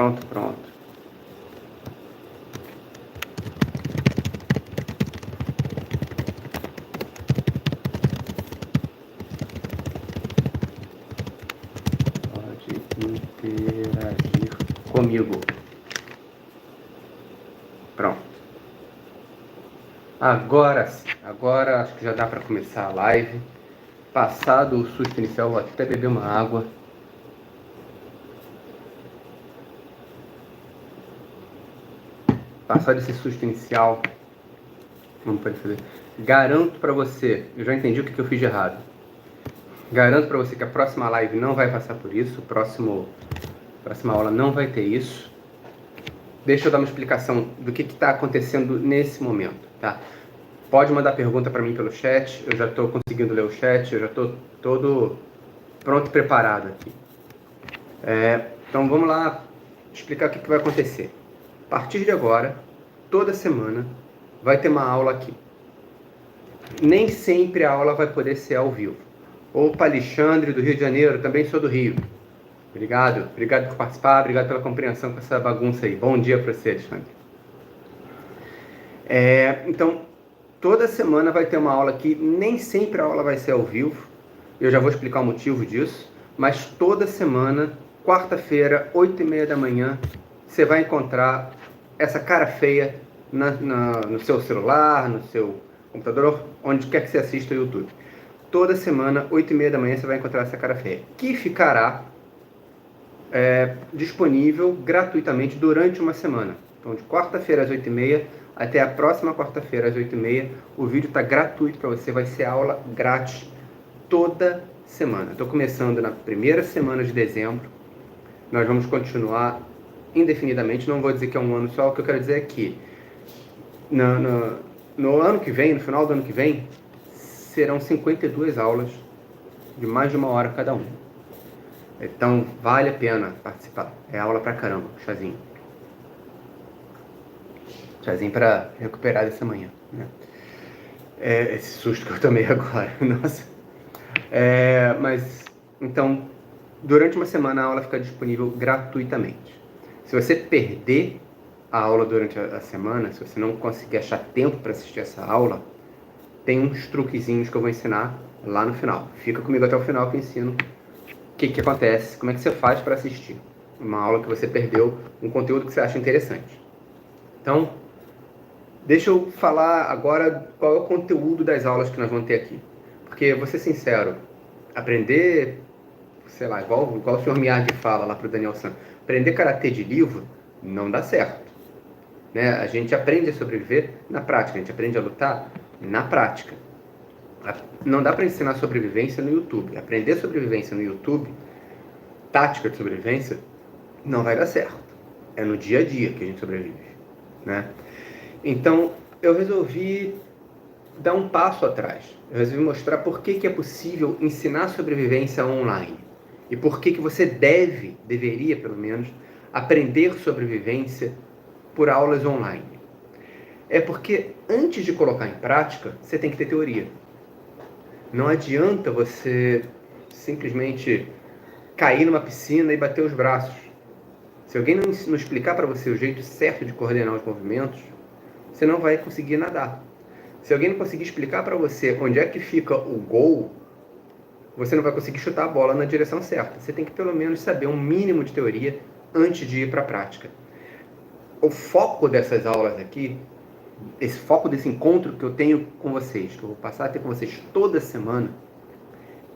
Pronto. Pode interagir comigo. Pronto. Agora sim. Agora acho que já dá para começar a live. Passado o susto inicial, vou até beber uma água. Passado esse susto inicial, vamos fazer. Garanto para você, eu já entendi o que eu fiz de errado. Garanto para você que a próxima live não vai passar por isso, próxima aula não vai ter isso. Deixa eu dar uma explicação do que está acontecendo nesse momento, tá? Pode mandar pergunta para mim pelo chat, eu já estou conseguindo ler o chat, eu já estou todo pronto e preparado aqui. Então vamos lá explicar o que vai acontecer. A partir de agora, toda semana, vai ter uma aula aqui. Nem sempre a aula vai poder ser ao vivo. Opa, Alexandre, do Rio de Janeiro, também sou do Rio. Obrigado por participar, obrigado pela compreensão com essa bagunça aí. Bom dia para você, Alexandre. Então, toda semana vai ter uma aula aqui, nem sempre a aula vai ser ao vivo, eu já vou explicar o motivo disso, mas toda semana, quarta-feira, 8h30 da manhã, você vai encontrar essa cara feia no seu celular, no seu computador, onde quer que você assista o YouTube. Toda semana, 8h30 da manhã, você vai encontrar essa cara feia, que ficará disponível gratuitamente durante uma semana. Então, de quarta-feira às 8h30 até a próxima quarta-feira às 8h30, o vídeo está gratuito para você, vai ser aula grátis toda semana. Estou começando na primeira semana de dezembro, nós vamos continuar indefinidamente, não vou dizer que é um ano só, o que eu quero dizer é que no ano que vem, no final do ano que vem, serão 52 aulas de mais de 1 hora cada um. Então, vale a pena participar. É aula pra caramba, chazinho. Chazinho pra recuperar dessa manhã, né? Esse susto que eu tomei agora, nossa. Mas, então, durante uma semana a aula fica disponível gratuitamente. Se você perder a aula durante a semana, se você não conseguir achar tempo para assistir essa aula, tem uns truquezinhos que eu vou ensinar lá no final. Fica comigo até o final que eu ensino o que acontece, como é que você faz para assistir uma aula que você perdeu, um conteúdo que você acha interessante. Então, deixa eu falar agora qual é o conteúdo das aulas que nós vamos ter aqui. Porque, vou ser sincero, aprender, sei lá, igual o senhor Miyagi fala lá pro Daniel San, aprender karatê de livro não dá certo. Né? A gente aprende a sobreviver na prática, a gente aprende a lutar na prática. Não dá para ensinar sobrevivência no YouTube. Aprender sobrevivência no YouTube, tática de sobrevivência, não vai dar certo. É no dia a dia que a gente sobrevive, né? Então, eu resolvi dar um passo atrás. Eu resolvi mostrar por que é possível ensinar sobrevivência online. E por que você deveria, pelo menos, aprender sobrevivência por aulas online. É porque, antes de colocar em prática, você tem que ter teoria. Não adianta você simplesmente cair numa piscina e bater os braços. Se alguém não explicar para você o jeito certo de coordenar os movimentos, você não vai conseguir nadar. Se alguém não conseguir explicar para você onde é que fica o gol, você não vai conseguir chutar a bola na direção certa. Você tem que pelo menos saber um mínimo de teoria antes de ir para a prática. O foco dessas aulas aqui, esse foco desse encontro que eu tenho com vocês, que eu vou passar a ter com vocês toda semana,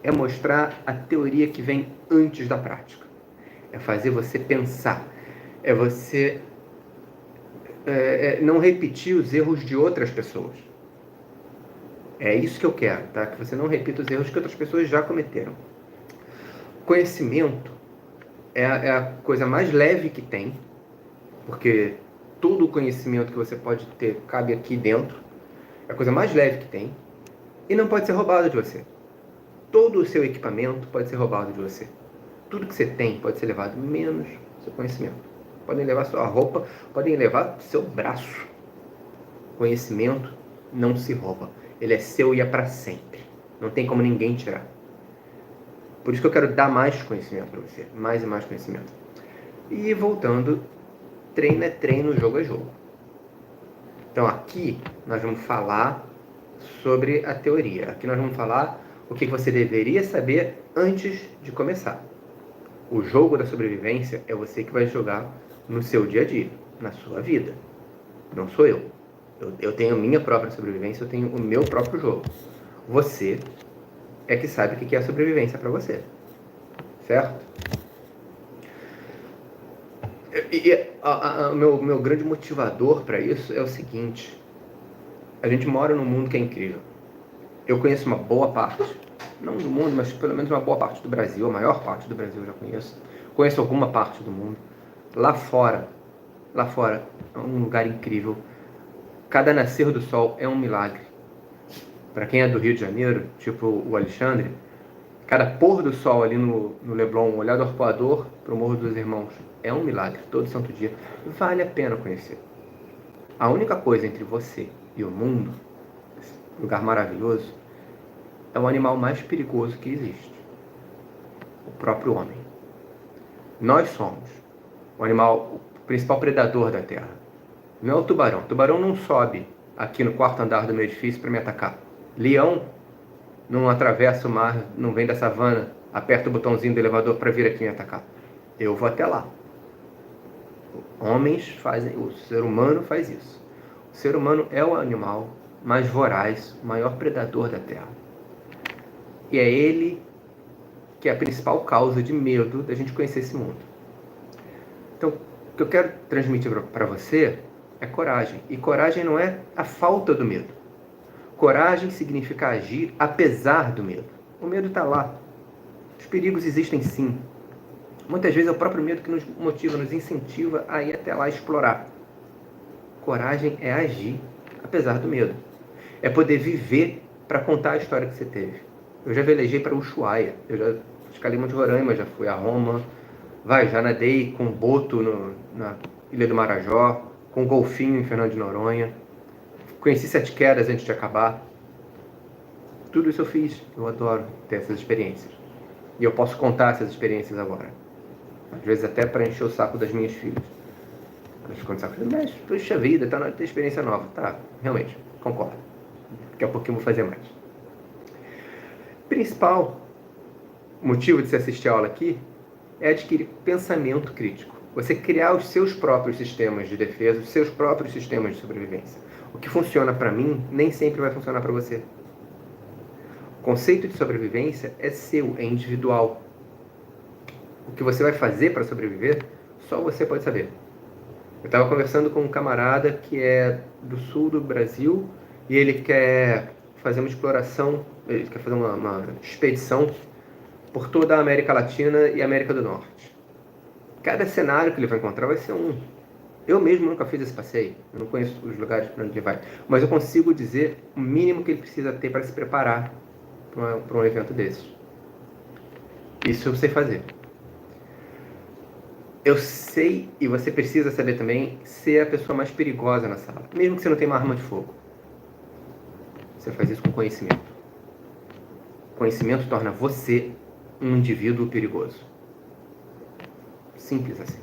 é mostrar a teoria que vem antes da prática. É fazer você pensar. É você não repetir os erros de outras pessoas. É isso que eu quero, tá? Que você não repita os erros que outras pessoas já cometeram. Conhecimento é a coisa mais leve que tem, porque todo o conhecimento que você pode ter cabe aqui dentro. É a coisa mais leve que tem e não pode ser roubado de você. Todo o seu equipamento pode ser roubado de você. Tudo que você tem pode ser levado, menos seu conhecimento. Podem levar sua roupa, podem levar seu braço. Conhecimento não se rouba. Ele é seu e é para sempre. Não tem como ninguém tirar. Por isso que eu quero dar mais conhecimento para você. Mais e mais conhecimento. E voltando, treino é treino, jogo é jogo. Então aqui nós vamos falar sobre a teoria. Aqui nós vamos falar o que você deveria saber antes de começar. O jogo da sobrevivência é você que vai jogar no seu dia a dia, na sua vida. Não sou eu. Eu tenho a minha própria sobrevivência, eu tenho o meu próprio jogo. Você é que sabe o que é a sobrevivência para você. Certo? O meu grande motivador para isso é o seguinte. A gente mora num mundo que é incrível. Eu conheço uma boa parte, não do mundo, mas pelo menos uma boa parte do Brasil, a maior parte do Brasil eu já conheço. Conheço alguma parte do mundo. Lá fora é um lugar incrível. Cada nascer do sol é um milagre. Para quem é do Rio de Janeiro, tipo o Alexandre, cada pôr do sol ali no Leblon, olhar do arpoador para o Morro dos Irmãos, é um milagre, todo santo dia. Vale a pena conhecer. A única coisa entre você e o mundo, esse lugar maravilhoso, é o animal mais perigoso que existe. O próprio homem. Nós somos o animal, o principal predador da Terra. Não é o tubarão. O tubarão não sobe aqui no quarto andar do meu edifício para me atacar. Leão não atravessa o mar, não vem da savana, aperta o botãozinho do elevador para vir aqui me atacar. Eu vou até lá. Homens fazem, o ser humano faz isso. O ser humano é o animal mais voraz, o maior predador da Terra. E é ele que é a principal causa de medo da gente conhecer esse mundo. Então, o que eu quero transmitir para você é coragem. E coragem não é a falta do medo. Coragem significa agir apesar do medo. O medo está lá. Os perigos existem sim. Muitas vezes é o próprio medo que nos motiva, nos incentiva a ir até lá explorar. Coragem é agir apesar do medo. É poder viver para contar a história que você teve. Eu já velejei para Ushuaia, eu já escalei Monte Roraima, já fui a Roma, já nadei com boto na Ilha do Marajó, com golfinho em Fernando de Noronha, conheci 7 quedas antes de acabar. Tudo isso eu fiz, eu adoro ter essas experiências. E eu posso contar essas experiências agora. Às vezes até para encher o saco das minhas filhas. Elas ficam de saco, mas puxa vida, tá na hora de ter experiência nova. Tá, realmente, concordo. Daqui a pouquinho eu vou fazer mais. Principal motivo de você assistir a aula aqui é adquirir pensamento crítico. Você criar os seus próprios sistemas de defesa, os seus próprios sistemas de sobrevivência. O que funciona para mim, nem sempre vai funcionar para você. O conceito de sobrevivência é seu, é individual. O que você vai fazer para sobreviver, só você pode saber. Eu estava conversando com um camarada que é do sul do Brasil e ele quer fazer uma exploração, ele quer fazer uma expedição por toda a América Latina e América do Norte. Cada cenário que ele vai encontrar vai ser um. Eu mesmo nunca fiz esse passeio, eu não conheço os lugares para onde ele vai, mas eu consigo dizer o mínimo que ele precisa ter para se preparar para um evento desses. Isso eu sei fazer. Eu sei, e você precisa saber também, ser a pessoa mais perigosa na sala, mesmo que você não tenha uma arma de fogo. Você faz isso com conhecimento. Conhecimento torna você um indivíduo perigoso. Simples assim.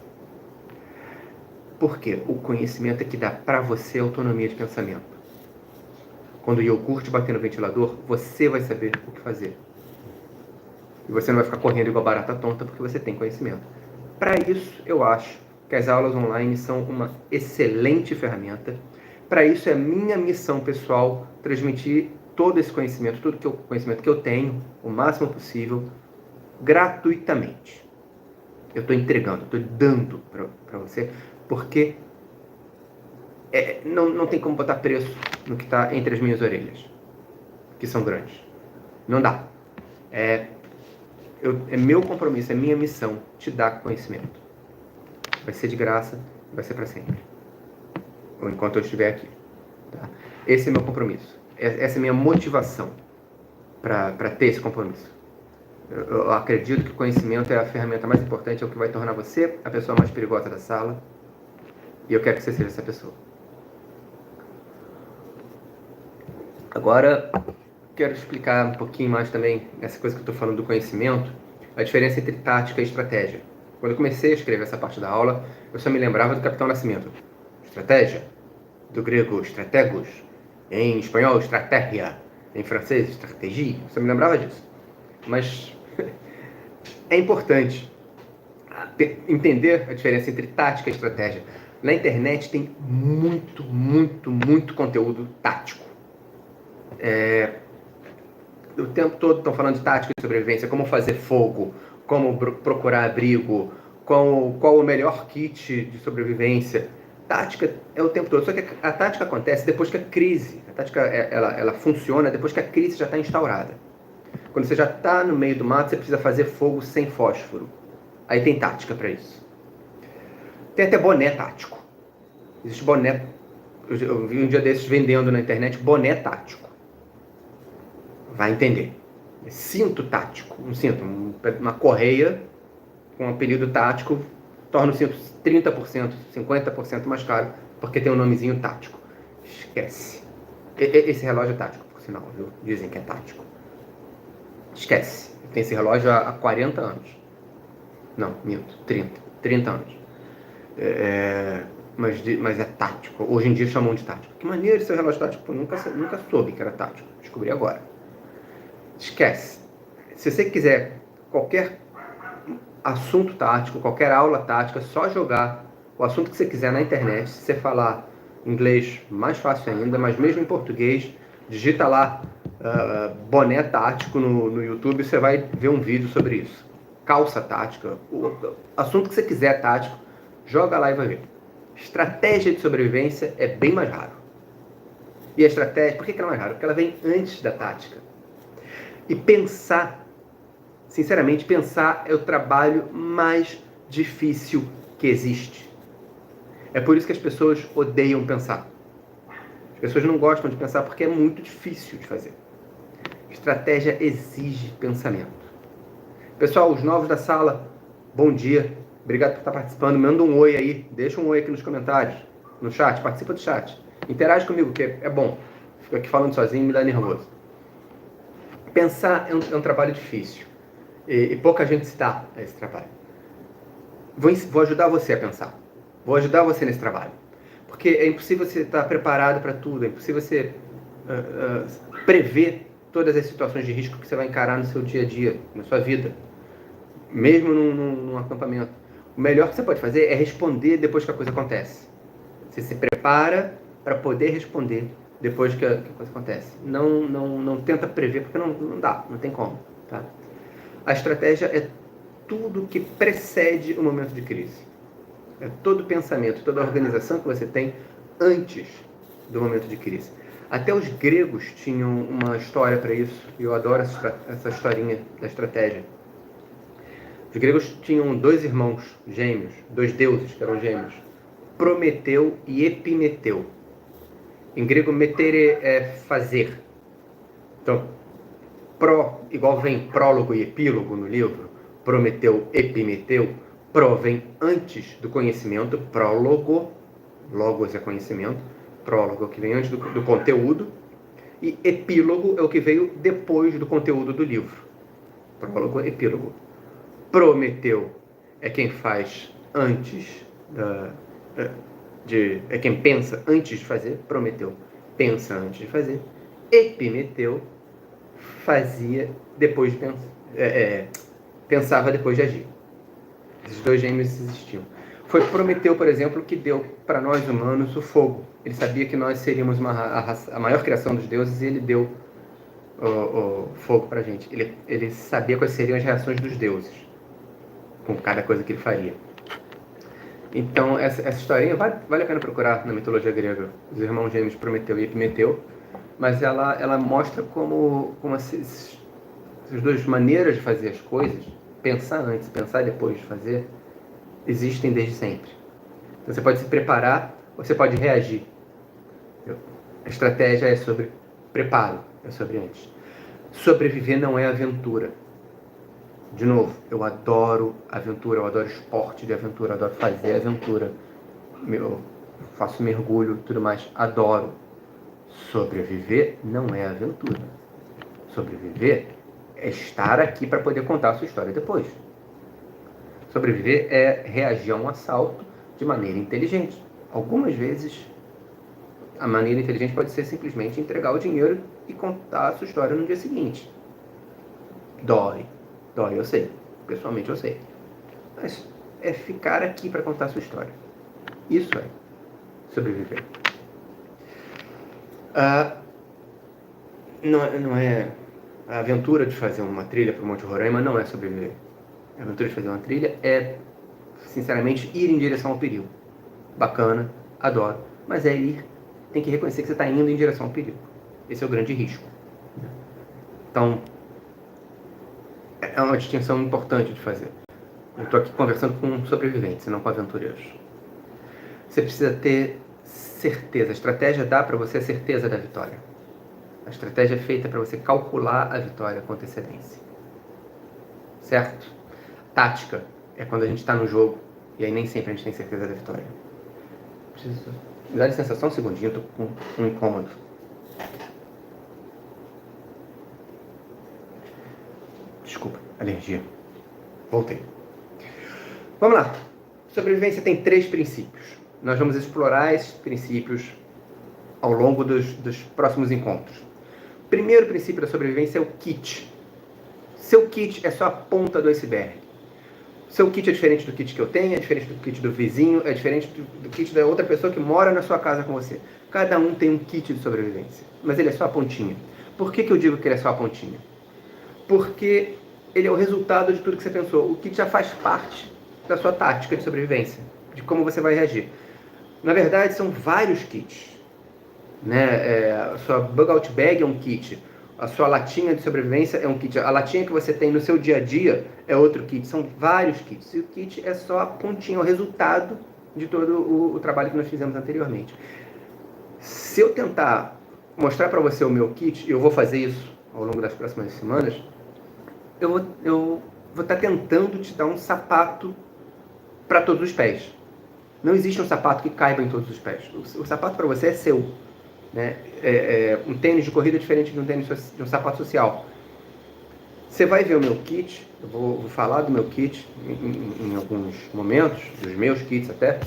Porque o conhecimento é que dá para você autonomia de pensamento. Quando o iogurte bater no ventilador, você vai saber o que fazer. E você não vai ficar correndo igual barata tonta porque você tem conhecimento. Para isso, eu acho que as aulas online são uma excelente ferramenta. Para isso, é minha missão pessoal transmitir todo esse conhecimento, conhecimento que eu tenho, o máximo possível, gratuitamente. Eu estou entregando, estou dando para você, porque não tem como botar preço no que está entre as minhas orelhas, que são grandes. Não dá. É meu compromisso, é minha missão te dar conhecimento. Vai ser de graça, vai ser para sempre. Ou enquanto eu estiver aqui. Tá? Esse é meu compromisso. Essa é a minha motivação para ter esse compromisso. Eu acredito que o conhecimento é a ferramenta mais importante, é o que vai tornar você a pessoa mais perigosa da sala. E eu quero que você seja essa pessoa. Agora, quero explicar um pouquinho mais também, essa coisa que eu estou falando do conhecimento, a diferença entre tática e estratégia. Quando eu comecei a escrever essa parte da aula, eu só me lembrava do Capitão Nascimento. Estratégia, do grego strategos, em espanhol estratégia, em francês stratégie, eu só me lembrava disso. Mas é importante entender a diferença entre tática e estratégia. Na internet tem muito conteúdo tático. O tempo todo estão falando de tática de sobrevivência, como fazer fogo, como procurar abrigo, qual o melhor kit de sobrevivência. Tática é o tempo todo, só que a tática acontece depois que a crise, a tática ela funciona depois que a crise já está instaurada. Quando você já está no meio do mato, você precisa fazer fogo sem fósforo. Aí tem tática para isso. Tem até boné tático. Existe boné. Eu vi um dia desses vendendo na internet boné tático. Vai entender. Cinto tático. Um cinto, uma correia com um apelido tático torna o cinto 30%, 50% mais caro porque tem um nomezinho tático. Esquece. Esse relógio é tático, por sinal, viu? Dizem que é tático. Esquece. Tem esse relógio há 40 anos. Não, minto. 30 anos. Mas é tático. Hoje em dia chamam de tático. Que maneiro esse relógio tático. Eu nunca soube que era tático. Descobri agora. Esquece. Se você quiser qualquer assunto tático, qualquer aula tática, só jogar o assunto que você quiser na internet. Se você falar inglês, mais fácil ainda, mas mesmo em português, digita lá boné tático no YouTube, você vai ver um vídeo sobre isso. Calça tática, o assunto que você quiser tático, joga lá e vai ver. Estratégia de sobrevivência é bem mais raro. E a estratégia, por que ela é mais rara? Porque ela vem antes da tática. E pensar, sinceramente, pensar é o trabalho mais difícil que existe. É por isso que as pessoas odeiam pensar. As pessoas não gostam de pensar porque é muito difícil de fazer. Estratégia exige pensamento. Pessoal, os novos da sala, bom dia. Obrigado por estar participando. Manda um oi aí. Deixa um oi aqui nos comentários, no chat. Participa do chat. Interage comigo, que é bom. Fico aqui falando sozinho, me dá nervoso. Pensar é um trabalho difícil. E pouca gente se dá a esse trabalho. Vou ajudar você a pensar. Vou ajudar você nesse trabalho. Porque é impossível você estar preparado para tudo. É impossível você prever todas as situações de risco que você vai encarar no seu dia a dia, na sua vida. Mesmo num acampamento. O melhor que você pode fazer é responder depois que a coisa acontece. Você se prepara para poder responder depois que a coisa acontece. Não tenta prever, porque não dá, não tem como. Tá? A estratégia é tudo que precede o momento de crise. É todo o pensamento, toda a organização que você tem antes do momento de crise. Até os gregos tinham uma história para isso, e eu adoro essa historinha da estratégia. Os gregos tinham 2 irmãos gêmeos, 2 deuses que eram gêmeos, Prometeu e Epimeteu. Em grego, metere é fazer. Então, igual vem prólogo e epílogo no livro, Prometeu, Epimeteu, pro vem antes do conhecimento, prólogo, logos é conhecimento, prólogo é o que vem antes do conteúdo, e epílogo é o que veio depois do conteúdo do livro. Prólogo, epílogo. Prometeu é quem faz antes é quem pensa antes de fazer. Prometeu pensa antes de fazer. Epimeteu fazia depois de pensar, pensava depois de agir. Esses 2 gêmeos existiam. Foi Prometeu, por exemplo, que deu para nós humanos o fogo. Ele sabia que nós seríamos a maior criação dos deuses e ele deu o fogo para a gente. Ele sabia quais seriam as reações dos deuses com cada coisa que ele faria. Então, essa historinha vale a pena procurar na mitologia grega. Os irmãos gêmeos Prometeu e Epimeteu. Mas ela mostra como essas 2 maneiras de fazer as coisas, pensar antes, pensar depois de fazer, existem desde sempre. Então, você pode se preparar ou você pode reagir. A estratégia é sobre preparo, é sobre antes. Sobreviver não é aventura. De novo, eu adoro aventura, eu adoro esporte de aventura, eu adoro fazer aventura. Eu faço mergulho e tudo mais, adoro. Sobreviver não é aventura. Sobreviver é estar aqui para poder contar a sua história depois. Sobreviver é reagir a um assalto de maneira inteligente. Algumas vezes, a maneira inteligente pode ser simplesmente entregar o dinheiro e contar a sua história no dia seguinte. Dói, eu sei. Pessoalmente eu sei. Mas é ficar aqui para contar a sua história. Isso é sobreviver. Não é a aventura de fazer uma trilha para o Monte Roraima não é sobreviver. A aventura de fazer uma trilha é, sinceramente, ir em direção ao perigo. Bacana, adoro, mas é ir, tem que reconhecer que você está indo em direção ao perigo. Esse é o grande risco. Então, é uma distinção importante de fazer. Eu estou aqui conversando com sobreviventes, não com aventureiros. Você precisa ter certeza. A estratégia dá para você a certeza da vitória. A estratégia é feita para você calcular a vitória com antecedência. Certo? Tática é quando a gente está no jogo e aí nem sempre a gente tem certeza da vitória. Preciso... Me dá licença só um segundinho, eu tô com um incômodo. Desculpa, alergia. Voltei. Vamos lá. Sobrevivência tem 3 princípios. Nós vamos explorar esses princípios ao longo dos próximos encontros. O primeiro princípio da sobrevivência é o kit. Seu kit é só a ponta do iceberg. Seu kit é diferente do kit que eu tenho, é diferente do kit do vizinho, é diferente do kit da outra pessoa que mora na sua casa com você. Cada um tem um kit de sobrevivência, mas ele é só a pontinha. Por que eu digo que ele é só a pontinha? Porque ele é o resultado de tudo que você pensou. O kit já faz parte da sua tática de sobrevivência, de como você vai reagir. Na verdade, são vários kits. A sua bug out bag é um kit. A sua latinha de sobrevivência é um kit. A latinha que você tem no seu dia a dia é outro kit. São vários kits. E o kit é só a pontinha, o resultado de todo o trabalho que nós fizemos anteriormente. Se eu tentar mostrar para você o meu kit, e eu vou fazer isso ao longo das próximas semanas, eu vou estar tentando te dar um sapato para todos os pés. Não existe um sapato que caiba em todos os pés. O sapato para você é seu. Né? Um tênis de corrida é diferente de um sapato social. Você vai ver o meu kit, eu vou falar do meu kit em alguns momentos, dos meus kits até,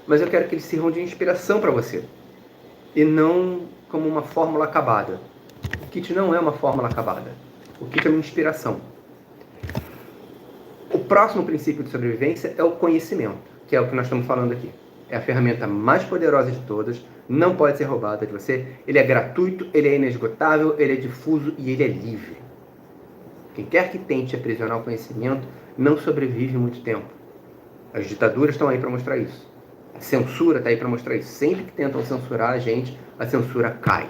mas eu quero que eles sirvam de inspiração para você e não como uma fórmula acabada. O kit não é uma fórmula acabada. O kit é uma inspiração. O próximo princípio de sobrevivência é o conhecimento, que é o que nós estamos falando aqui. É a ferramenta mais poderosa de todas, não pode ser roubada de você. Ele é gratuito, ele é inesgotável, ele é difuso e ele é livre. Quem quer que tente aprisionar o conhecimento não sobrevive muito tempo. As ditaduras estão aí para mostrar isso. A censura está aí para mostrar isso. Sempre que tentam censurar a gente, a censura cai.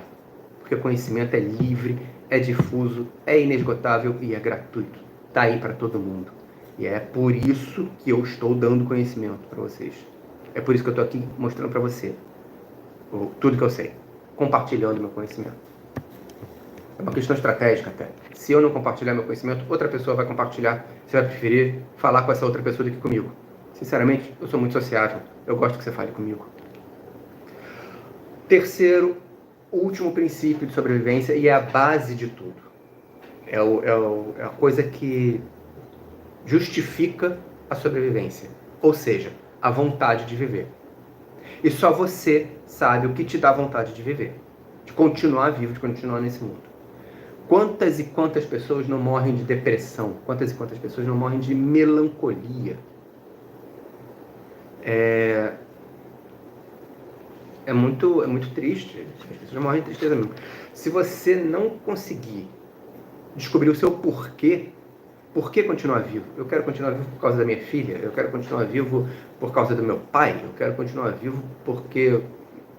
Porque o conhecimento é livre, é difuso, é inesgotável e é gratuito. Está aí para todo mundo. E é por isso que eu estou dando conhecimento para vocês. É por isso que eu estou aqui mostrando para você tudo que eu sei, compartilhando meu conhecimento. É uma questão estratégica até. Se eu não compartilhar meu conhecimento, outra pessoa vai compartilhar. Você vai preferir falar com essa outra pessoa do que comigo. Sinceramente, eu sou muito sociável. Eu gosto que você fale comigo. Terceiro, último princípio de sobrevivência, e é a base de tudo. É a coisa que justifica a sobrevivência. Ou seja, a vontade de viver. E só você sabe o que te dá vontade de viver. De continuar vivo, de continuar nesse mundo. Quantas e quantas pessoas não morrem de depressão? Quantas e quantas pessoas não morrem de melancolia? É muito triste. As pessoas morrem de tristeza mesmo. Se você não conseguir descobrir o seu porquê, por que continuar vivo? Eu quero continuar vivo por causa da minha filha, eu quero continuar vivo por causa do meu pai, eu quero continuar vivo porque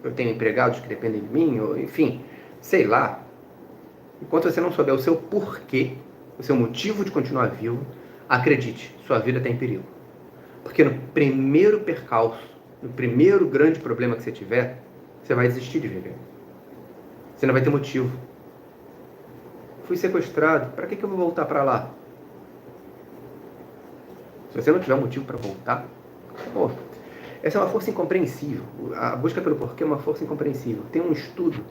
eu tenho empregados que dependem de mim, ou, enfim, sei lá. Enquanto você não souber o seu porquê, o seu motivo de continuar vivo, acredite, sua vida está em perigo. Porque no primeiro percalço, no primeiro grande problema que você tiver, você vai desistir de viver. Você não vai ter motivo. Fui sequestrado, para que eu vou voltar para lá? Se você não tiver um motivo para voltar, pô, essa é uma força incompreensível. A busca pelo porquê é uma força incompreensível. Tem um estudo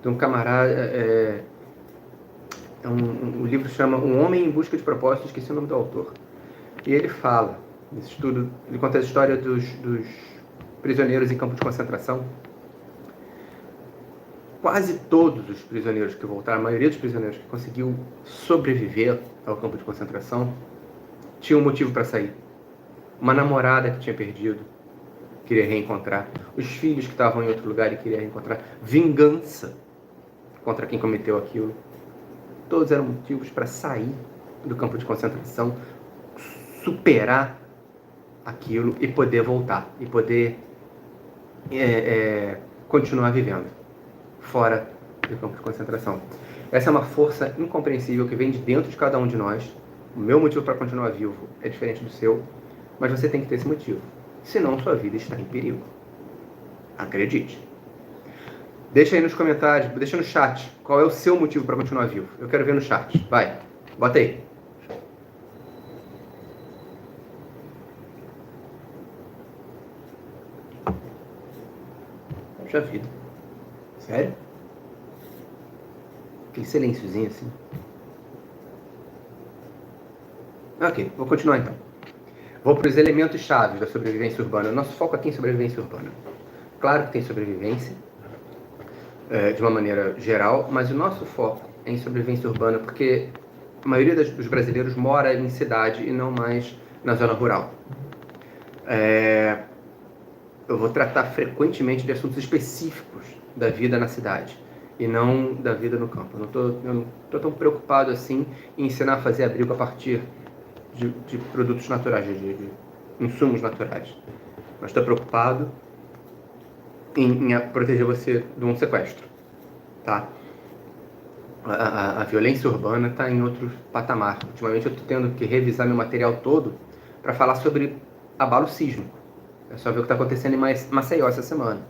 de um camarada, o livro chama Um Homem em Busca de Propósito, esqueci o nome do autor. E ele fala, nesse estudo, ele conta a história dos prisioneiros em campo de concentração. Quase todos os prisioneiros que voltaram, a maioria dos prisioneiros que conseguiu sobreviver ao campo de concentração, tinha um motivo para sair. Uma namorada que tinha perdido, queria reencontrar. Os filhos que estavam em outro lugar e queria reencontrar. Vingança contra quem cometeu aquilo. Todos eram motivos para sair do campo de concentração, superar aquilo e poder voltar. E poder continuar vivendo fora do campo de concentração. Essa é uma força incompreensível que vem de dentro de cada um de nós. O meu motivo para continuar vivo é diferente do seu, mas você tem que ter esse motivo. Senão sua vida está em perigo. Acredite. Deixa aí nos comentários, deixa no chat qual é o seu motivo para continuar vivo. Eu quero ver no chat. Vai, bota aí. Puxa vida. Sério? Aquele silênciozinho assim. Ok, vou continuar então. Vou para os elementos chaves da sobrevivência urbana. O nosso foco aqui é em sobrevivência urbana. Claro que tem sobrevivência, de uma maneira geral, mas o nosso foco é em sobrevivência urbana porque a maioria dos brasileiros mora em cidade e não mais na zona rural. Eu vou tratar frequentemente de assuntos específicos da vida na cidade e não da vida no campo. Eu não estou tão preocupado assim em ensinar a fazer abrigo a partir de produtos naturais, de insumos naturais. Mas estou preocupado em proteger você de um sequestro, tá? A violência urbana está em outro patamar. Ultimamente eu estou tendo que revisar meu material todo para falar sobre abalo sísmico. É só ver o que está acontecendo em Maceió essa semana.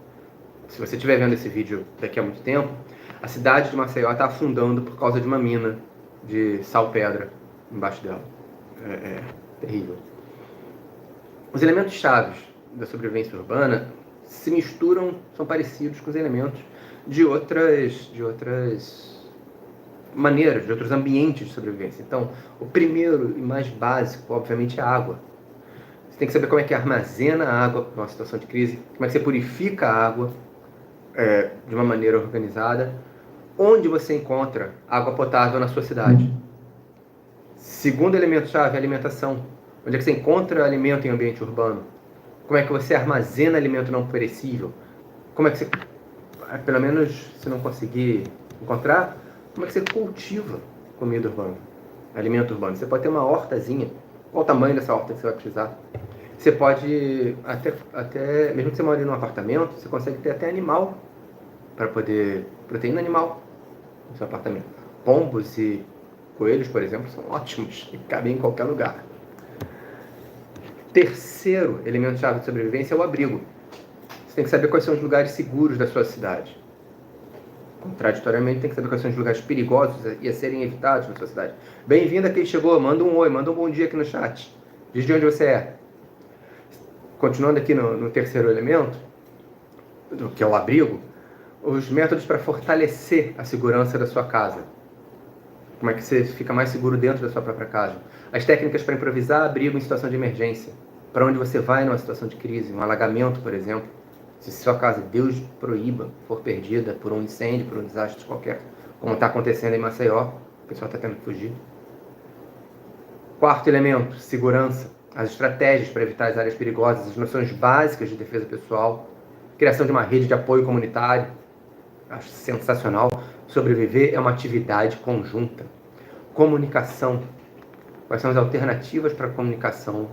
Se você estiver vendo esse vídeo daqui a muito tempo, a cidade de Maceió está afundando por causa de uma mina de sal-pedra embaixo dela. É terrível. Os elementos chaves da sobrevivência urbana se misturam, são parecidos com os elementos de outras maneiras, de outros ambientes de sobrevivência. Então, o primeiro e mais básico, obviamente, é a água. Você tem que saber como é que armazena a água numa situação de crise, como é que você purifica a água de uma maneira organizada, onde você encontra água potável na sua cidade. Segundo elemento-chave, alimentação. Onde é que você encontra alimento em ambiente urbano? Como é que você armazena alimento não perecível? Como é que você, pelo menos se não conseguir encontrar, como é que você cultiva comida urbana, alimento urbano? Você pode ter uma hortazinha. Qual o tamanho dessa horta que você vai precisar? Você pode, até mesmo que você mora num apartamento, você consegue ter até animal, para poder, proteína animal no seu apartamento. Pombos e coelhos, por exemplo, são ótimos e cabem em qualquer lugar. Terceiro elemento-chave de sobrevivência é o abrigo. Você tem que saber quais são os lugares seguros da sua cidade. Contraditoriamente, tem que saber quais são os lugares perigosos e a serem evitados na sua cidade. Bem-vindo a quem chegou, manda um oi, manda um bom dia aqui no chat. Diz de onde você é. Continuando aqui no terceiro elemento, que é o abrigo, os métodos para fortalecer a segurança da sua casa. Como é que você fica mais seguro dentro da sua própria casa? As técnicas para improvisar abrigo em situação de emergência. Para onde você vai numa situação de crise, um alagamento, por exemplo. Se sua casa, Deus proíba, for perdida por um incêndio, por um desastre qualquer, como está acontecendo em Maceió, o pessoal está tendo que fugir. Quarto elemento, segurança. As estratégias para evitar as áreas perigosas, as noções básicas de defesa pessoal, criação de uma rede de apoio comunitário. Acho sensacional. Sobreviver é uma atividade conjunta. Comunicação. Quais são as alternativas para a comunicação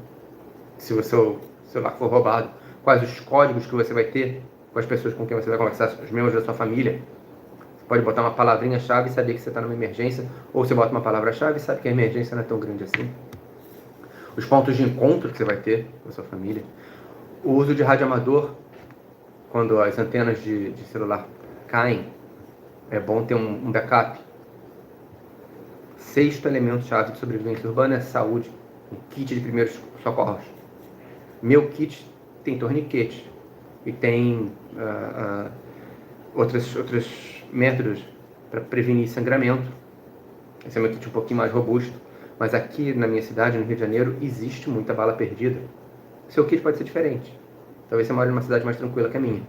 se o seu celular for roubado? Quais os códigos que você vai ter com as pessoas com quem você vai conversar, os membros da sua família? Você pode botar uma palavrinha-chave e saber que você está numa emergência, ou você bota uma palavra-chave e sabe que a emergência não é tão grande assim. Os pontos de encontro que você vai ter com a sua família. O uso de rádio amador, quando as antenas de celular caem, é bom ter um backup. Sexto elemento-chave de sobrevivência urbana é saúde. Um kit de primeiros socorros. Meu kit tem torniquete e tem outros métodos para prevenir sangramento. Esse é meu kit um pouquinho mais robusto. Mas aqui na minha cidade, no Rio de Janeiro, existe muita bala perdida. Seu kit pode ser diferente. Talvez você more numa cidade mais tranquila que a minha.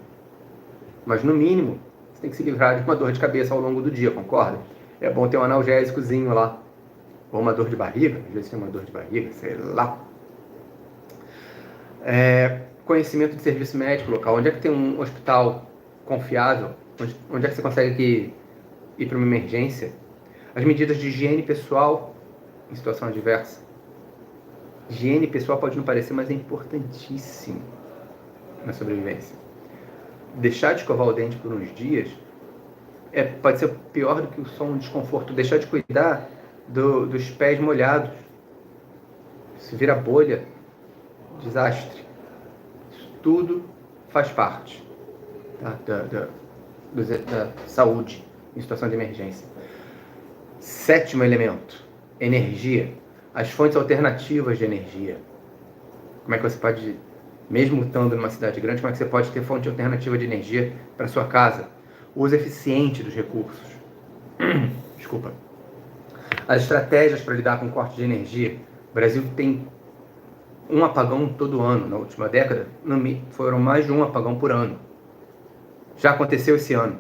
Mas no mínimo, você tem que se livrar de uma dor de cabeça ao longo do dia, concorda? É bom ter um analgésicozinho lá. Ou uma dor de barriga, às vezes tem uma dor de barriga, sei lá. Conhecimento de serviço médico local. Onde é que tem um hospital confiável? Onde é que você consegue ir para uma emergência? As medidas de higiene pessoal em situação adversa. Higiene pessoal pode não parecer, mas é importantíssimo na sobrevivência. Deixar de escovar o dente por uns dias pode ser pior do que só um desconforto. Deixar de cuidar dos pés molhados. Se vira bolha, desastre. Isso tudo faz parte da saúde em situação de emergência. 7º elemento, energia. As fontes alternativas de energia. Como é que você pode, mesmo estando numa cidade grande, como é que você pode ter fonte alternativa de energia para sua casa? O uso eficiente dos recursos. Desculpa. As estratégias para lidar com o corte de energia. O Brasil tem um apagão todo ano. Na última década, foram mais de um apagão por ano. Já aconteceu esse ano.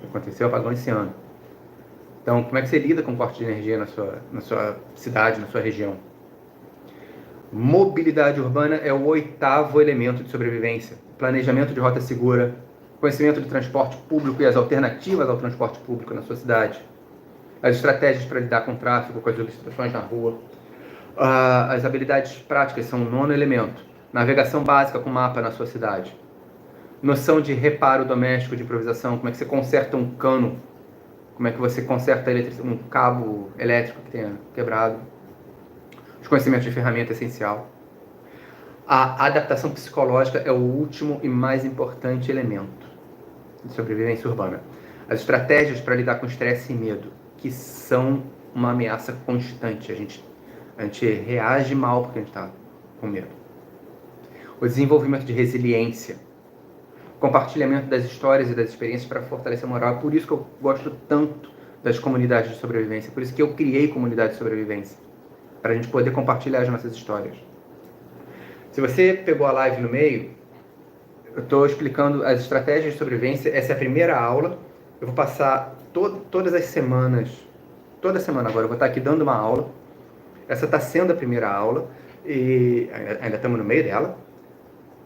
Aconteceu apagão esse ano. Então, como é que você lida com o corte de energia na sua cidade, na sua região? Mobilidade urbana é o 8º elemento de sobrevivência. Planejamento de rota segura, conhecimento de transporte público e as alternativas ao transporte público na sua cidade. As estratégias para lidar com o tráfego, com as obstruções na rua. As habilidades práticas são o 9º elemento. Navegação básica com mapa na sua cidade. Noção de reparo doméstico, de improvisação. Como é que você conserta um cano? Como é que você conserta um cabo elétrico que tenha quebrado? Os conhecimentos de ferramenta é essencial. A adaptação psicológica é o último e mais importante elemento de sobrevivência urbana. As estratégias para lidar com estresse e medo, que são uma ameaça constante. A gente reage mal porque a gente está com medo. O desenvolvimento de resiliência. Compartilhamento das histórias e das experiências para fortalecer a moral. É por isso que eu gosto tanto das comunidades de sobrevivência. Por isso que eu criei comunidades de sobrevivência. Para a gente poder compartilhar as nossas histórias. Se você pegou a live no meio, eu estou explicando as estratégias de sobrevivência. Essa é a primeira aula. Eu vou passar todas as semanas, toda semana agora, eu vou estar aqui dando uma aula. Essa está sendo a primeira aula, e ainda estamos no meio dela.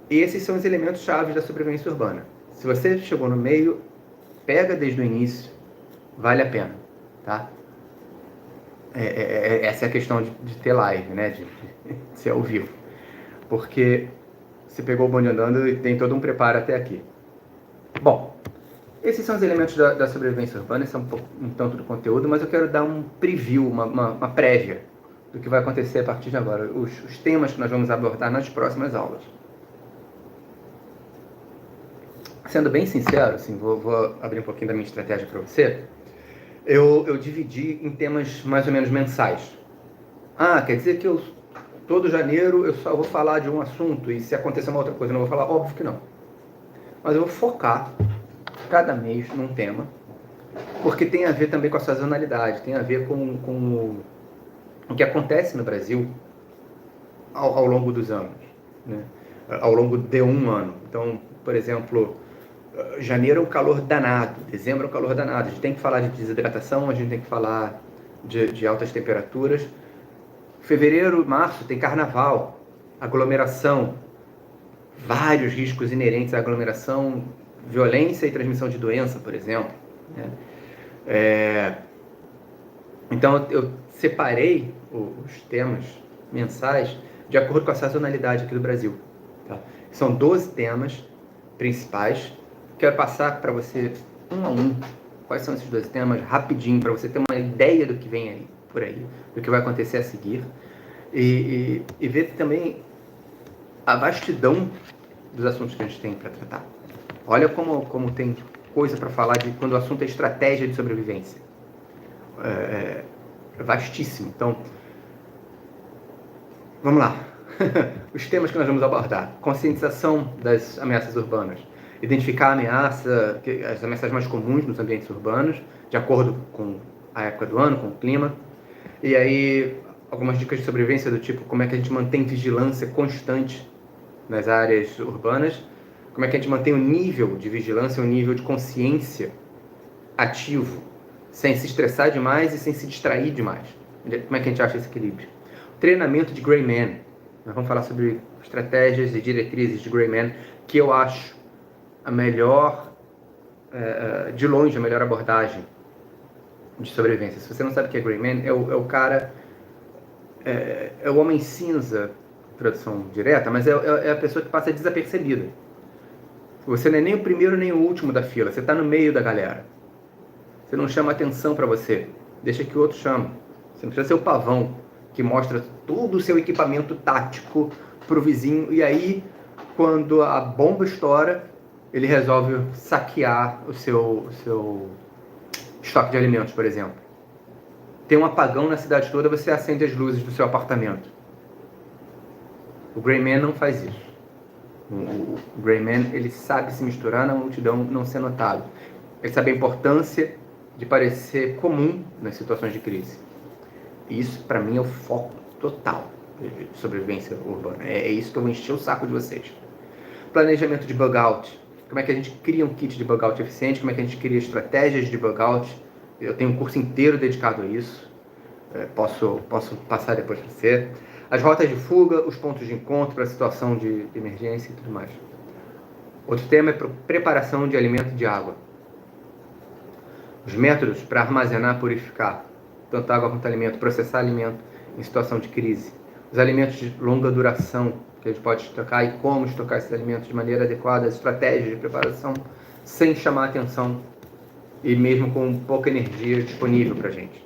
E esses são os elementos chaves da sobrevivência urbana. Se você chegou no meio, pega desde o início, vale a pena, tá? Essa é a questão de ter live, né? De ser ao vivo. Porque você pegou o bonde andando e tem todo um preparo até aqui. Bom, esses são os elementos da sobrevivência urbana, esse é um tanto do conteúdo, mas eu quero dar um preview, uma prévia do que vai acontecer a partir de agora, os temas que nós vamos abordar nas próximas aulas. Sendo bem sincero, assim, vou abrir um pouquinho da minha estratégia para você. Eu dividi em temas mais ou menos mensais. Quer dizer que todo janeiro eu só vou falar de um assunto e se acontecer uma outra coisa eu não vou falar? Óbvio que não. Mas eu vou focar cada mês num tema, porque tem a ver também com a sazonalidade, tem a ver com o que acontece no Brasil ao longo dos anos, né? Ao longo de um ano. Então, por exemplo, janeiro é um calor danado, dezembro é um calor danado. A gente tem que falar de desidratação, a gente tem que falar de altas temperaturas. Fevereiro, março tem carnaval, aglomeração, vários riscos inerentes à aglomeração, violência e transmissão de doença, por exemplo, né? Então eu separei os temas mensais de acordo com a sazonalidade aqui do Brasil, tá? São 12 temas principais. Quero passar para você um a um quais são esses 12 temas rapidinho, para você ter uma ideia do que vem aí, por aí, do que vai acontecer a seguir, e ver também a vastidão dos assuntos que a gente tem para tratar. Olha como tem coisa para falar quando o assunto é estratégia de sobrevivência. É vastíssimo. Então, vamos lá. Os temas que nós vamos abordar. Conscientização das ameaças urbanas. Identificar as ameaças mais comuns nos ambientes urbanos, de acordo com a época do ano, com o clima. E aí, algumas dicas de sobrevivência do tipo, como é que a gente mantém vigilância constante nas áreas urbanas, como é que a gente mantém o nível de vigilância, o nível de consciência ativo, sem se estressar demais e sem se distrair demais. Como é que a gente acha esse equilíbrio? Treinamento de Gray Man. Nós vamos falar sobre estratégias e diretrizes de Gray Man, que eu acho a melhor, de longe, a melhor abordagem de sobrevivência. Se você não sabe o que é Gray Man, é o cara, é o homem cinza, tradução direta, mas é a pessoa que passa desapercebida. Você não é nem o primeiro nem o último da fila, você está no meio da galera. Você não chama atenção para você, deixa que o outro chama. Você não precisa ser o pavão que mostra todo o seu equipamento tático pro vizinho, e aí, quando a bomba estoura, ele resolve saquear o seu estoque de alimentos, por exemplo. Tem um apagão na cidade toda, você acende as luzes do seu apartamento. O Gray Man não faz isso. O Gray Man, ele sabe se misturar na multidão, não ser notado. Ele sabe a importância de parecer comum nas situações de crise. E isso, para mim, é o foco total de sobrevivência urbana. É isso que eu vou encher o saco de vocês. Planejamento de bug out. Como é que a gente cria um kit de bug out eficiente? Como é que a gente cria estratégias de bug out? Eu tenho um curso inteiro dedicado a isso. Posso passar depois para você. As rotas de fuga, os pontos de encontro para a situação de emergência e tudo mais. Outro tema é preparação de alimento e de água. Os métodos para armazenar, purificar, tanto água quanto alimento, processar alimento em situação de crise. Os alimentos de longa duração, que a gente pode estocar, e como estocar esses alimentos de maneira adequada, as estratégias de preparação, sem chamar atenção e mesmo com pouca energia disponível para a gente.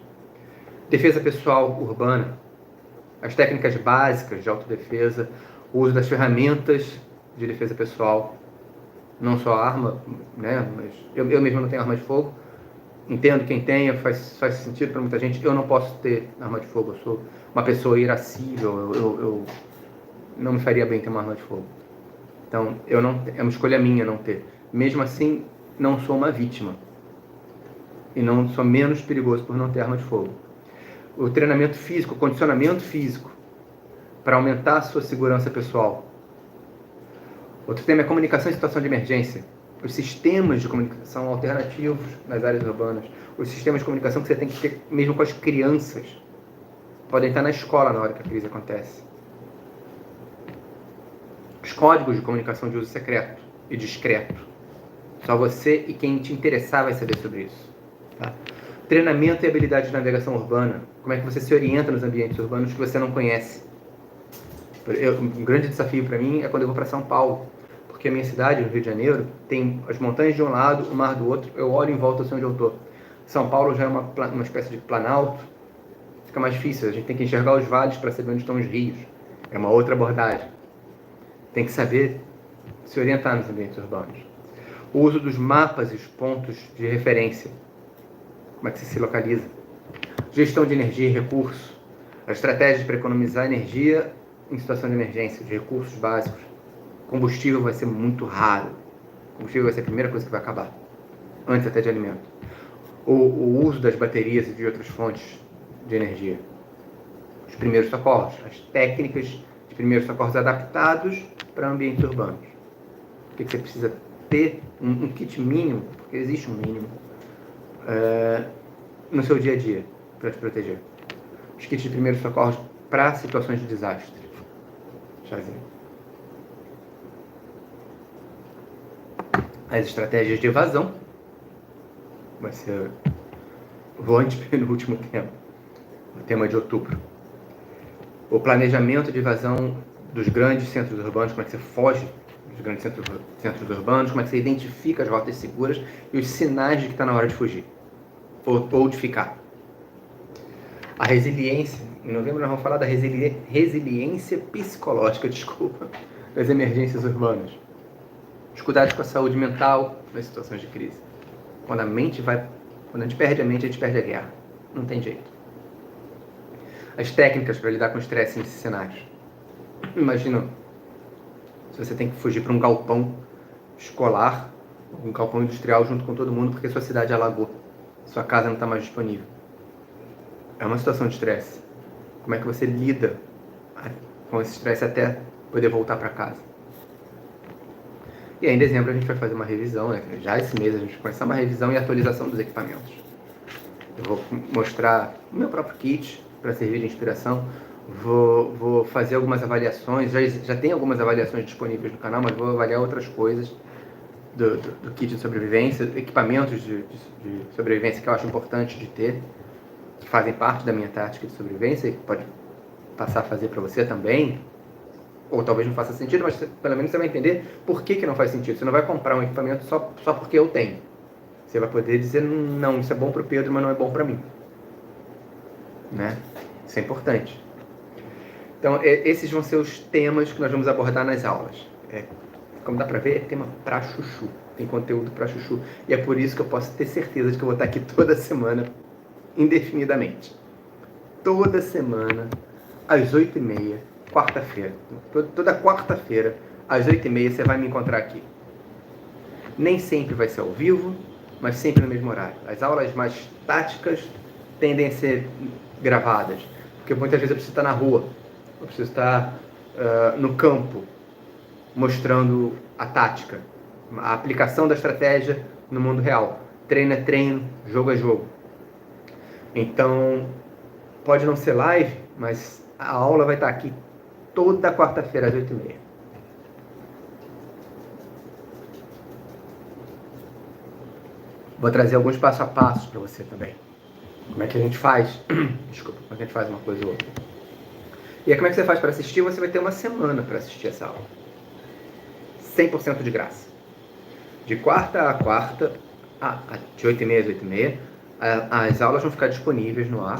Defesa pessoal urbana, as técnicas básicas de autodefesa, o uso das ferramentas de defesa pessoal, não só arma, né, mas eu mesmo não tenho arma de fogo, entendo quem tenha, faz sentido para muita gente. Eu não posso ter arma de fogo, eu sou uma pessoa irascível, eu não me faria bem ter uma arma de fogo. Então, é uma escolha minha não ter. Mesmo assim, não sou uma vítima. E não sou menos perigoso por não ter arma de fogo. O treinamento físico, o condicionamento físico, para aumentar a sua segurança pessoal. Outro tema é comunicação em situação de emergência. Os sistemas de comunicação alternativos nas áreas urbanas. Os sistemas de comunicação que você tem que ter mesmo com as crianças. Podem estar na escola na hora que a crise acontece. Os códigos de comunicação de uso secreto e discreto. Só você e quem te interessar vai saber sobre isso. Tá? Treinamento e habilidade de navegação urbana. Como é que você se orienta nos ambientes urbanos que você não conhece? Um grande desafio para mim é quando eu vou para São Paulo. Porque a minha cidade, no Rio de Janeiro, tem as montanhas de um lado, o mar do outro. Eu olho em volta assim onde eu estou. São Paulo já é uma espécie de planalto. Fica mais difícil. A gente tem que enxergar os vales para saber onde estão os rios. É uma outra abordagem. Tem que saber se orientar nos ambientes urbanos. O uso dos mapas e os pontos de referência. Como é que você se localiza? Gestão de energia e recursos. As estratégias para economizar energia em situação de emergência, de recursos básicos. Combustível vai ser muito raro. Combustível vai ser a primeira coisa que vai acabar. Antes até de alimento. O uso das baterias e de outras fontes de energia. Os primeiros socorros. As técnicas de primeiros socorros adaptados para ambientes urbanos. O que você precisa ter? Um kit mínimo, porque existe um mínimo, no seu dia a dia, para te proteger. Os kits de primeiros socorros para situações de desastre. Chazinho. As estratégias de evasão. Vai ser o antepenúltimo tema. O tema de outubro. O planejamento de evasão dos grandes centros urbanos, como é que você foge dos grandes centros urbanos, como é que você identifica as rotas seguras e os sinais de que está na hora de fugir. Ou de ficar. A resiliência. Em novembro nós vamos falar da resiliência psicológica, das emergências urbanas. Os cuidados com a saúde mental nas situações de crise. Quando a gente perde a mente, a gente perde a guerra. Não tem jeito. As técnicas para lidar com o estresse nesses cenários. Imagina se você tem que fugir para um galpão escolar, um galpão industrial junto com todo mundo, porque sua cidade alagou. Sua casa não está mais disponível. é uma situação de estresse. Como é que você lida com esse estresse até poder voltar para casa? E aí, em dezembro, a gente vai fazer uma revisão, né? Já esse mês a gente vai começar uma revisão e atualização dos equipamentos. Eu vou mostrar o meu próprio kit para servir de inspiração. Vou fazer algumas avaliações, já tem algumas avaliações disponíveis no canal, mas vou avaliar outras coisas do kit de sobrevivência, equipamentos de sobrevivência que eu acho importante de ter, que fazem parte da minha tática de sobrevivência e que pode passar a fazer para você também, ou talvez não faça sentido, mas pelo menos você vai entender por que não faz sentido. Você não vai comprar um equipamento só porque eu tenho. Você vai poder dizer, não, isso é bom para o Pedro, mas não é bom para mim. Né? Isso é importante. Então, esses vão ser os temas que nós vamos abordar nas aulas. Como dá para ver, é tema para chuchu. Tem conteúdo para chuchu. E é por isso que eu posso ter certeza de que eu vou estar aqui toda semana, indefinidamente. Toda semana, às 8h30, quarta-feira. Toda quarta-feira, às 8h30, você vai me encontrar aqui. Nem sempre vai ser ao vivo, mas sempre no mesmo horário. As aulas mais táticas tendem a ser gravadas, porque muitas vezes eu preciso estar na rua, eu preciso estar no campo, mostrando a tática, a aplicação da estratégia no mundo real. Treino é treino, jogo é jogo. Então, pode não ser live, mas a aula vai estar aqui toda quarta-feira às 8h30. Vou trazer alguns passo a passo para você também. Como é que a gente faz? Desculpa, como é que a gente faz uma coisa ou outra. E aí, como é que você faz para assistir? Você vai ter uma semana para assistir essa aula. 100% de graça. De quarta a quarta, de 8h30 às 8h30, as aulas vão ficar disponíveis no ar.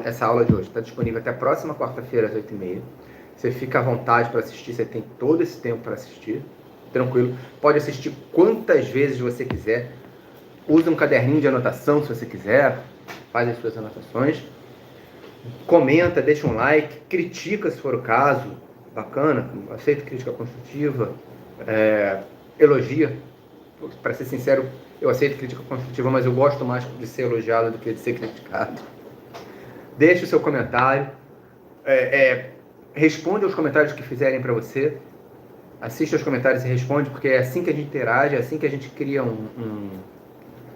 Essa aula de hoje está disponível até a próxima quarta-feira às 8h30. Você fica à vontade para assistir, você tem todo esse tempo para assistir. Tranquilo. Pode assistir quantas vezes você quiser. Usa um caderninho de anotação se você quiser. Faz as suas anotações. Comenta, deixa um like, critica se for o caso. Bacana, aceito crítica construtiva. Elogia. Para ser sincero, eu aceito crítica construtiva, mas eu gosto mais de ser elogiado do que de ser criticado. Deixe o seu comentário. Responde aos comentários que fizerem para você. Assiste aos comentários e responde, porque é assim que a gente interage, é assim que a gente cria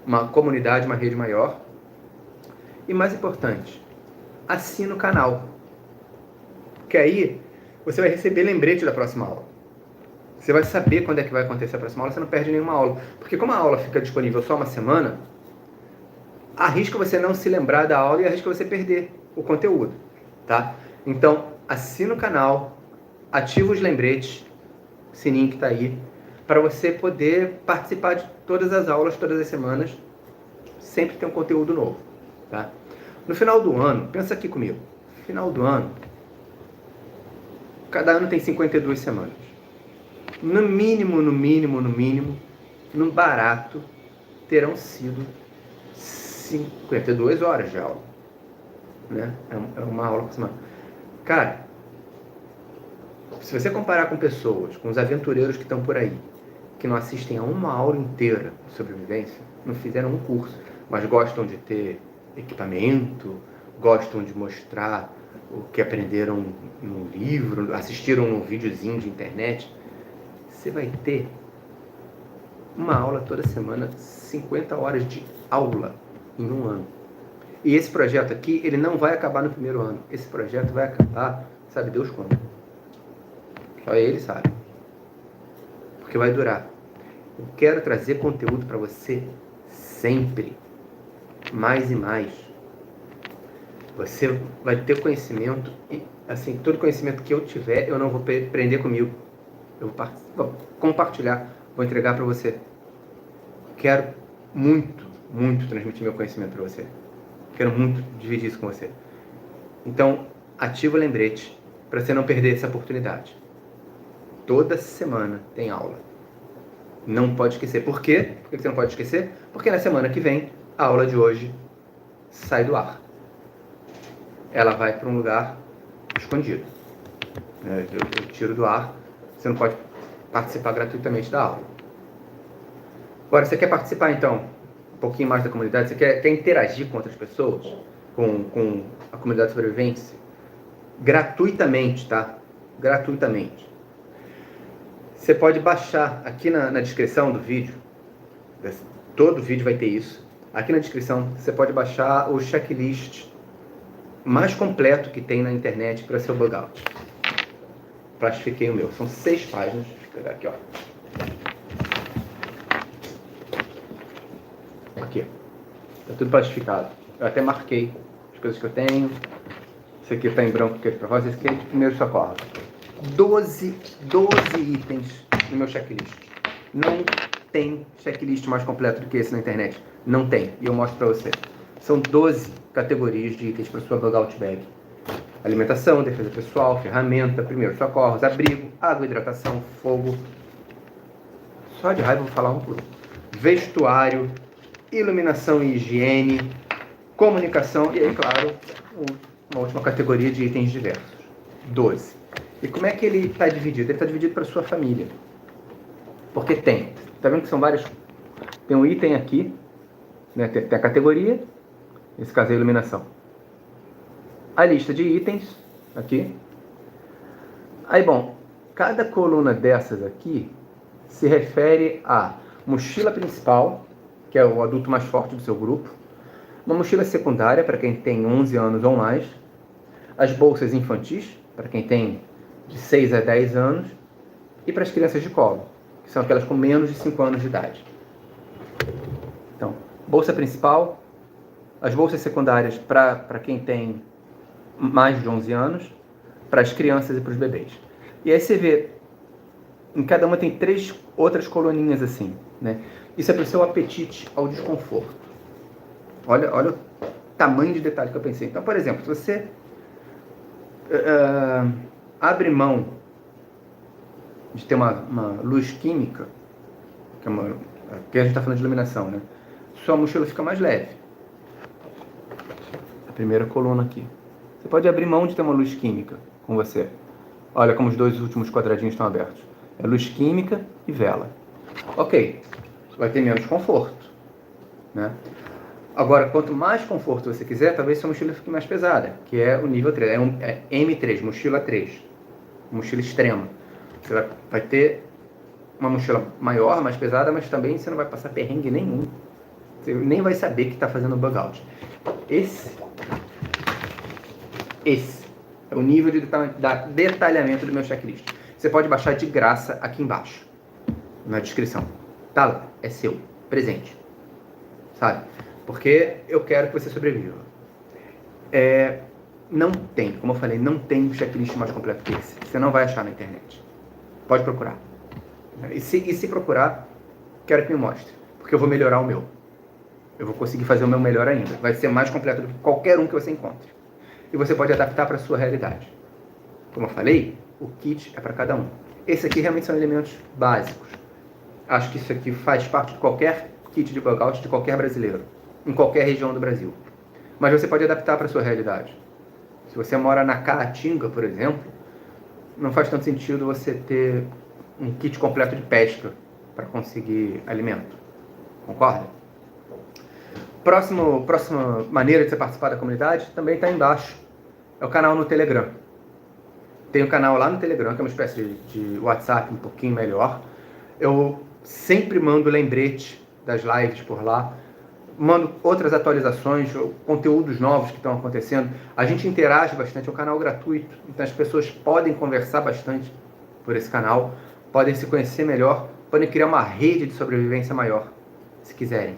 uma comunidade, uma rede maior. E mais importante, assina o canal. Que aí você vai receber lembrete da próxima aula. Você vai saber quando é que vai acontecer a próxima aula, você não perde nenhuma aula. Porque como a aula fica disponível só uma semana, arrisca você não se lembrar da aula e arrisca você perder o conteúdo. Tá? Então, assina o canal, ativa os lembretes, o sininho que está aí, para você poder participar de todas as aulas, todas as semanas, sempre tem um conteúdo novo. Tá? No final do ano, pensa aqui comigo, no final do ano, cada ano tem 52 semanas. No mínimo, no barato, terão sido 52 horas de aula. Né? É uma aula por semana. Cara, se você comparar com pessoas, com os aventureiros que estão por aí, que não assistem a uma aula inteira de sobrevivência, não fizeram um curso, mas gostam de ter equipamento, gostam de mostrar o que aprenderam no livro, assistiram num videozinho de internet, você vai ter uma aula toda semana, 50 horas de aula em um ano. E esse projeto aqui, ele não vai acabar no primeiro ano. Esse projeto vai acabar, sabe Deus quando? Só ele sabe. Porque vai durar. Eu quero trazer conteúdo para você sempre. Mais e mais. Você vai ter conhecimento e, assim, todo conhecimento que eu tiver, eu não vou prender comigo. Eu vou compartilhar, vou entregar para você. Quero muito transmitir meu conhecimento para você. Quero muito dividir isso com você. Então, ativa o lembrete para você não perder essa oportunidade. Toda semana tem aula. Não pode esquecer. Por quê? Por que você não pode esquecer? Porque na semana que vem, a aula de hoje sai do ar. Ela vai para um lugar escondido. Eu tiro do ar. Você não pode participar gratuitamente da aula. Agora, você quer participar, então, um pouquinho mais da comunidade? Você quer interagir com outras pessoas? com a comunidade de sobrevivência gratuitamente, tá? Gratuitamente. Você pode baixar aqui na descrição do vídeo, todo vídeo vai ter isso. Aqui na descrição você pode baixar o checklist mais completo que tem na internet para seu bug out. Plastifiquei o meu, são 6 páginas. Vou pegar aqui, ó. Aqui, tá tudo plastificado. Eu até marquei as coisas que eu tenho. Esse aqui tá em branco, que é para rosa. Esse aqui é de primeiro socorro. 12 itens no meu checklist. Não tem checklist mais completo do que esse na internet. Não tem. E eu mostro para você. São 12 categorias de itens para sua bug out bag. Alimentação, defesa pessoal, ferramenta, primeiros socorros, abrigo, água, hidratação, fogo. Só de raiva eu vou falar um por um. Vestuário, iluminação e higiene, comunicação e aí, claro, uma última categoria de itens diversos. 12. E como é que ele está dividido? Ele está dividido para sua família. Porque tem. Está vendo que são vários... Tem um item aqui, né? Tem a categoria, nesse caso é a iluminação. A lista de itens, aqui. Aí, bom, cada coluna dessas aqui se refere à mochila principal, que é o adulto mais forte do seu grupo. Uma mochila secundária, para quem tem 11 anos ou mais. As bolsas infantis, para quem tem de 6 a 10 anos. E para as crianças de colo, que são aquelas com menos de 5 anos de idade. Então, bolsa principal, as bolsas secundárias para quem tem mais de 11 anos, para as crianças e para os bebês. E aí você vê, em cada uma tem 3 outras coluninhas assim, né? Isso é para o seu apetite ao desconforto. Olha o tamanho de detalhe que eu pensei. Então, por exemplo, se você abre mão de ter uma luz química, que a gente está falando de iluminação, né? Sua mochila fica mais leve. A primeira coluna aqui. Você pode abrir mão de ter uma luz química com você. Olha como os 2 últimos quadradinhos estão abertos. É luz química e vela. Ok, vai ter menos conforto, né? Agora, quanto mais conforto você quiser, talvez sua mochila fique mais pesada, que é o nível 3. É M3, mochila 3. Mochila extrema. Você vai ter uma mochila maior, mais pesada, mas também você não vai passar perrengue nenhum. Você nem vai saber que está fazendo bug out. Esse é o nível de detalhamento do meu checklist. Você pode baixar de graça aqui embaixo, na descrição. Tá lá, é seu, presente. Sabe? Porque eu quero que você sobreviva. Não tem, como eu falei, não tem um checklist mais completo que esse. Você não vai achar na internet. Pode procurar. E se procurar, quero que me mostre. Porque eu vou melhorar o meu. Eu vou conseguir fazer o meu melhor ainda. Vai ser mais completo do que qualquer um que você encontre. E você pode adaptar para a sua realidade. Como eu falei, o kit é para cada um. Esse aqui realmente são elementos básicos. Acho que isso aqui faz parte de qualquer kit de bug out de qualquer brasileiro, em qualquer região do Brasil. Mas você pode adaptar para a sua realidade. Se você mora na Caatinga, por exemplo, não faz tanto sentido você ter um kit completo de pesca para conseguir alimento. Concorda? Próxima maneira de você participar da comunidade também está embaixo. É o canal no Telegram. Tem um canal lá no Telegram, que é uma espécie de WhatsApp um pouquinho melhor. Eu sempre mando lembrete das lives por lá. Mando outras atualizações, conteúdos novos que estão acontecendo. A gente interage bastante, é um canal gratuito. Então as pessoas podem conversar bastante por esse canal. Podem se conhecer melhor. Podem criar uma rede de sobrevivência maior, se quiserem.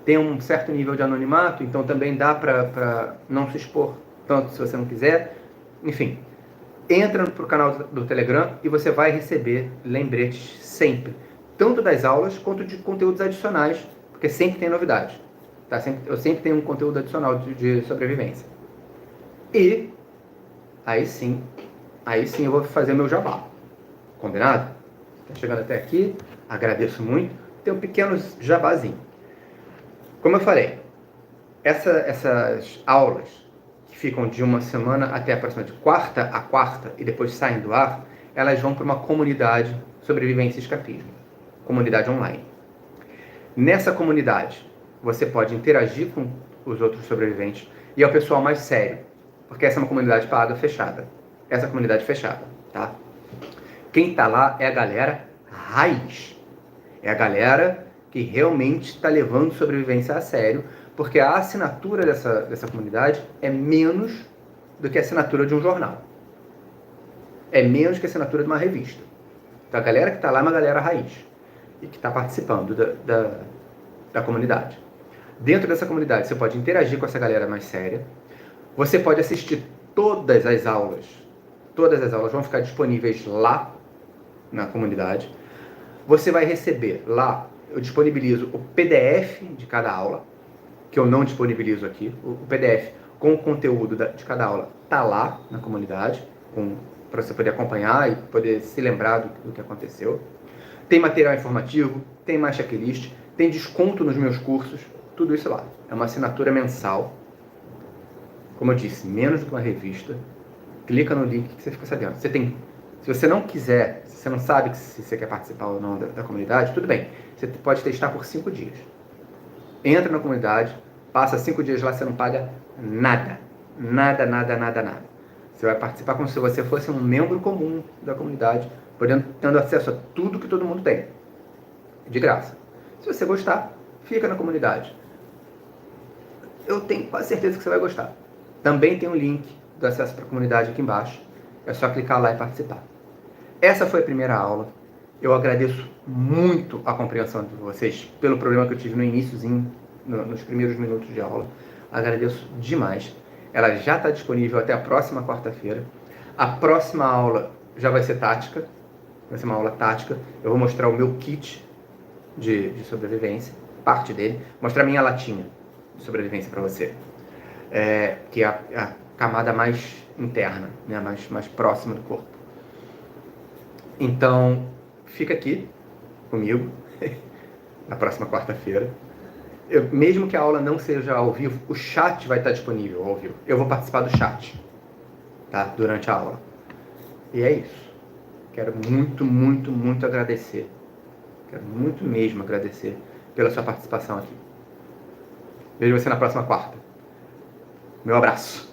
Tem um certo nível de anonimato, então também dá para não se expor tanto se você não quiser. Enfim, entra para o canal do Telegram e você vai receber lembretes sempre. Tanto das aulas quanto de conteúdos adicionais, porque sempre tem novidade. Tá? Eu sempre tenho um conteúdo adicional de sobrevivência. E aí sim eu vou fazer meu jabá. Combinado? Tá chegando até aqui, agradeço muito. Tem um pequeno jabazinho. Como eu falei, essas aulas que ficam de uma semana até a próxima, de quarta a quarta, e depois saem do ar, elas vão para uma comunidade sobrevivência e escapismo, comunidade online. Nessa comunidade, você pode interagir com os outros sobreviventes, e é o pessoal mais sério, porque essa é uma comunidade paga fechada. Essa é a comunidade fechada, tá? Quem tá lá é a galera raiz. É a galera que realmente está levando sobrevivência a sério, porque a assinatura dessa comunidade é menos do que a assinatura de um jornal. É menos que a assinatura de uma revista. Então a galera que está lá é uma galera raiz e que está participando da comunidade. Dentro dessa comunidade você pode interagir com essa galera mais séria. Você pode assistir todas as aulas. Todas as aulas vão ficar disponíveis lá na comunidade. Você vai receber lá, eu disponibilizo o PDF de cada aula, que eu não disponibilizo aqui. O PDF com o conteúdo de cada aula está lá na comunidade, para você poder acompanhar e poder se lembrar do que aconteceu. Tem material informativo, tem mais checklist, tem desconto nos meus cursos, tudo isso lá. É uma assinatura mensal. Como eu disse, menos do que uma revista. Clica no link que você fica sabendo. Se você não quiser, se você não sabe se você quer participar ou não da comunidade, tudo bem. Você pode testar por 5 dias. Entra na comunidade, passa 5 dias lá, você não paga nada. Nada, nada, nada, nada. Você vai participar como se você fosse um membro comum da comunidade, tendo acesso a tudo que todo mundo tem. De graça. Se você gostar, fica na comunidade. Eu tenho quase certeza que você vai gostar. Também tem um link do acesso para a comunidade aqui embaixo. É só clicar lá e participar. Essa foi a primeira aula. Eu agradeço muito a compreensão de vocês pelo problema que eu tive no iniciozinho, nos primeiros minutos de aula. Agradeço demais. Ela já está disponível até a próxima quarta-feira. A próxima aula já vai ser tática. Vai ser uma aula tática. Eu vou mostrar o meu kit de sobrevivência, parte dele. Mostrar minha latinha de sobrevivência para você. Que é a camada mais interna, né? mais próxima do corpo. Então, fica aqui comigo na próxima quarta-feira. Mesmo que a aula não seja ao vivo, o chat vai estar disponível ao vivo. Eu vou participar do chat, tá? Durante a aula. E é isso. Quero muito, muito, muito agradecer. Quero muito mesmo agradecer pela sua participação aqui. Vejo você na próxima quarta. Meu abraço.